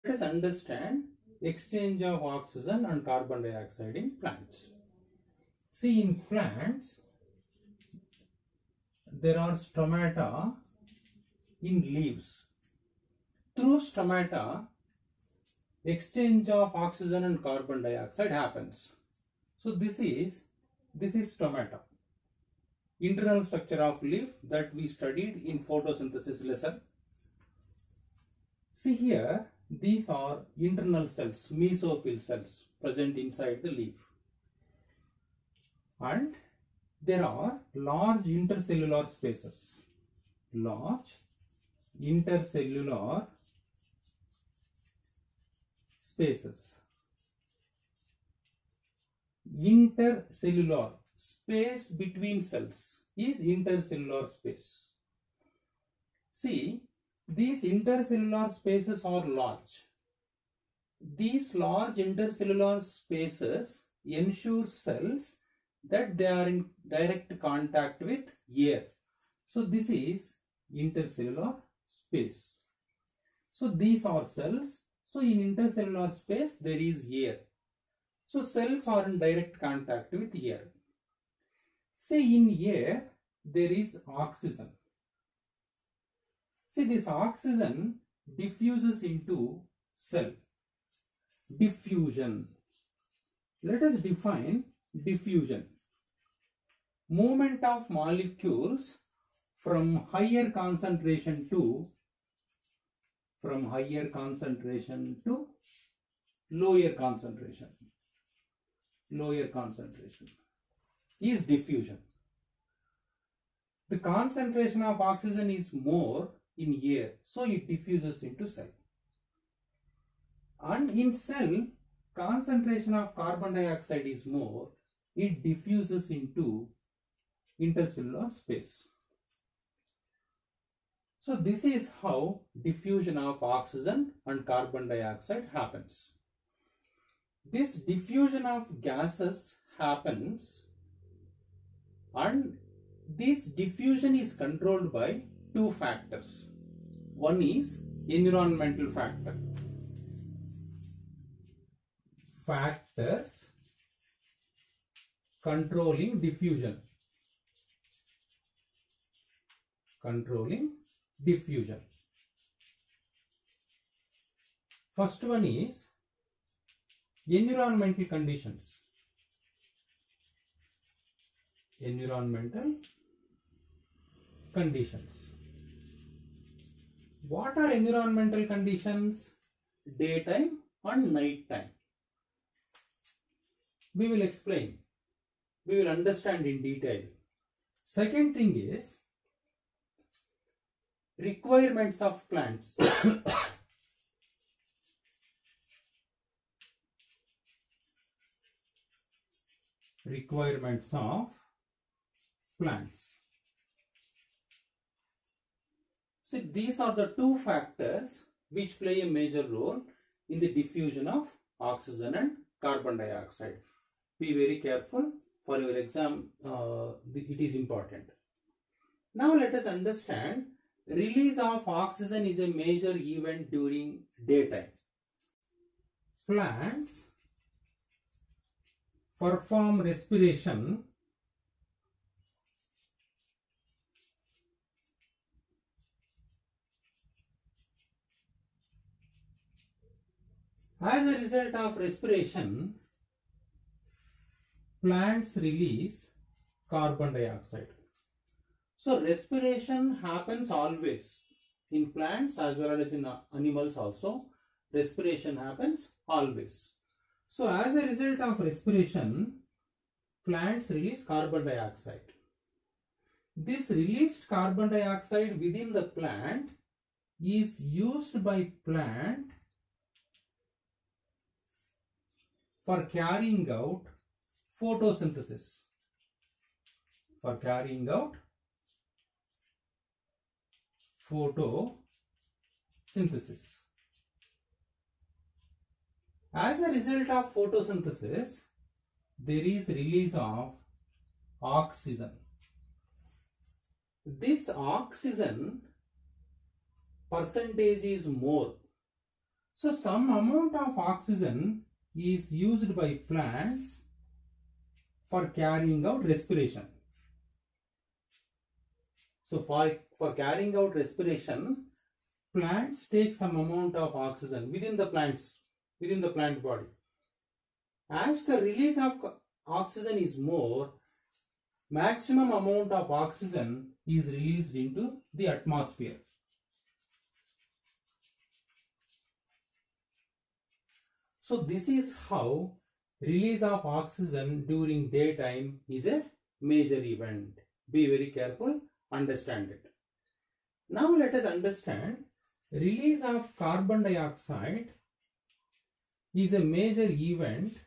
Let us understand exchange of oxygen and carbon dioxide in plants. See, in plants, there are stomata in leaves. Through stomata, exchange of oxygen and carbon dioxide happens. So this is stomata, internal structure of leaf that we studied in photosynthesis lesson. See here, these are internal cells, mesophyll cells present inside the leaf, and there are large intercellular spaces. Large intercellular spaces. Intercellular space between cells is intercellular space. See, these intercellular spaces are large. These large intercellular spaces ensure cells that they are in direct contact with air. So this is intercellular space. So these are cells. So in intercellular space there is air. So cells are in direct contact with air. See, in air there is oxygen. See, this oxygen diffuses into cell. Diffusion. Let us define diffusion. Movement of molecules from higher concentration to lower concentration. Lower concentration is diffusion. The concentration of oxygen is more in air, so it diffuses into cell. And in cell, concentration of carbon dioxide is more, it diffuses into intercellular space. So this is how diffusion of oxygen and carbon dioxide happens. This diffusion of gases happens, and this diffusion is controlled by two factors. One is environmental factor. Factors controlling diffusion. First one is environmental conditions. What are environmental conditions? Daytime and night time. We will explain. We will understand in detail. Second thing is requirements of plants. Requirements of plants. See, these are the two factors which play a major role in the diffusion of oxygen and carbon dioxide. Be very careful for your exam, it is important. Now let us understand, release of oxygen is a major event during daytime. Plants perform respiration as a result of respiration. Plants release carbon dioxide. So respiration happens always in plants as well as in animals also. Respiration happens always. So as a result of respiration, plants release carbon dioxide. This released carbon dioxide within the plant is used by plant for carrying out photosynthesis. As a result of photosynthesis, there is release of oxygen. This oxygen percentage is more. So some amount of oxygen is used by plants for carrying out respiration. So for carrying out respiration, plants take some amount of oxygen within the plant body. As the release of oxygen is more, maximum amount of oxygen is released into the atmosphere. So this is how release of oxygen during daytime is a major event. Be very careful, understand it. Now let us understand release of carbon dioxide is a major event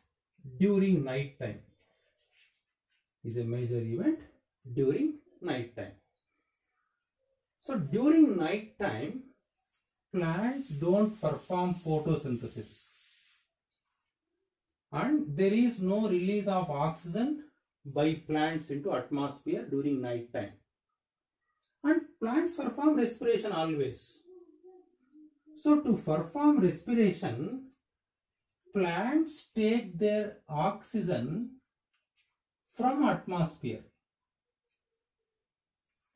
during night time. So during night time, plants don't perform photosynthesis and there is no release of oxygen by plants into atmosphere during night time. And plants perform respiration always. So to perform respiration, plants take their oxygen from atmosphere.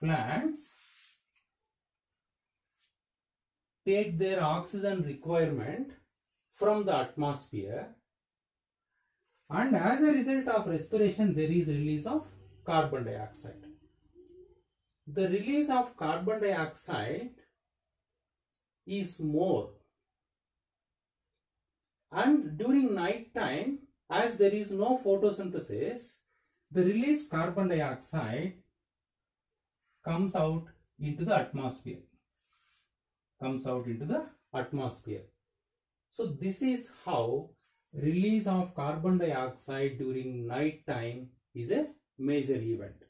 Plants take their oxygen requirement from the atmosphere, and as a result of respiration there is release of carbon dioxide. The release of carbon dioxide is more, and during night time, as there is no photosynthesis, the released carbon dioxide comes out into the atmosphere. So this is how release of carbon dioxide during night time is a major event.